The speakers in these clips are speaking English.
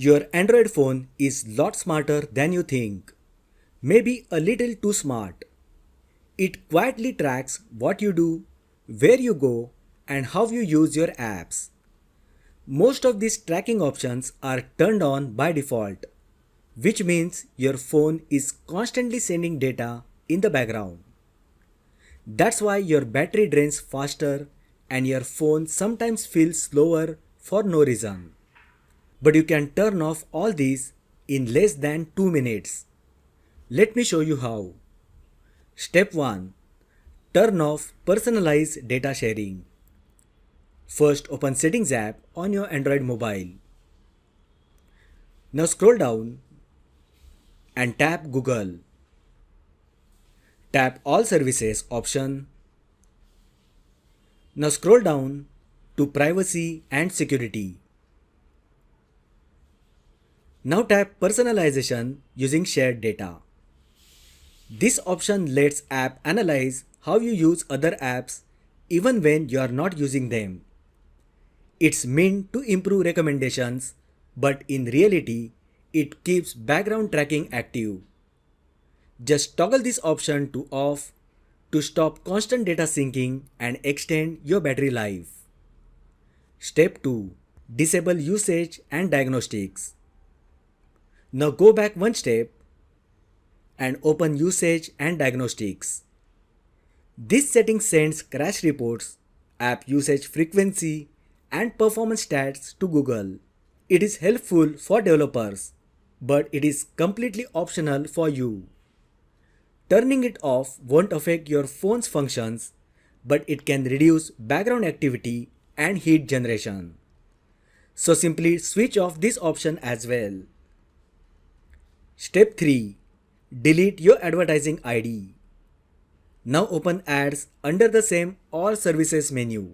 Your Android phone is lot smarter than you think. Maybe a little too smart. It quietly tracks what you do, where you go, and how you use your apps. Most of these tracking options are turned on by default, which means your phone is constantly sending data in the background. That's why your battery drains faster and your phone sometimes feels slower for no reason. But you can turn off all these in less than 2 minutes. Let me show you how. Step 1. Turn off personalized data sharing. First open Settings app on your Android mobile. Now scroll down and tap Google. Tap All Services option. Now scroll down to Privacy and Security. Now tap Personalization using shared data. This option lets app analyze how you use other apps even when you are not using them. It's meant to improve recommendations, but in reality, it keeps background tracking active. Just toggle this option to off to stop constant data syncing and extend your battery life. Step 2. Disable usage and diagnostics. Now go back one step and open Usage and Diagnostics. This setting sends crash reports, app usage frequency, and performance stats to Google. It is helpful for developers, but it is completely optional for you. Turning it off won't affect your phone's functions, but it can reduce background activity and heat generation. So simply switch off this option as well. Step 3. Delete your advertising ID. Now open Ads under the same All Services menu.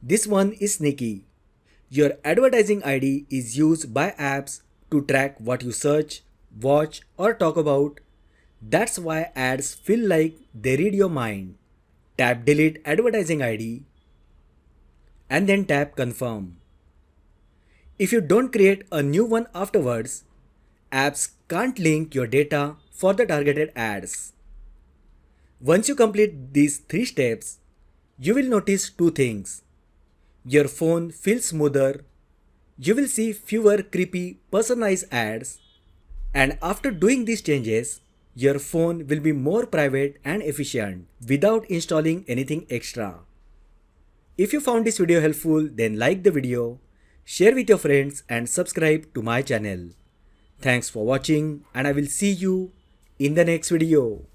This one is sneaky. Your advertising ID is used by apps to track what you search, watch, or talk about. That's why ads feel like they read your mind. Tap Delete Advertising ID and then tap Confirm. If you don't create a new one afterwards, apps can't link your data for the targeted ads. Once you complete these 3 steps, you will notice 2 things. Your phone feels smoother, you will see fewer creepy personalized ads, and after doing these changes, your phone will be more private and efficient without installing anything extra. If you found this video helpful, then like the video, share with your friends and subscribe to my channel. Thanks for watching and I will see you in the next video.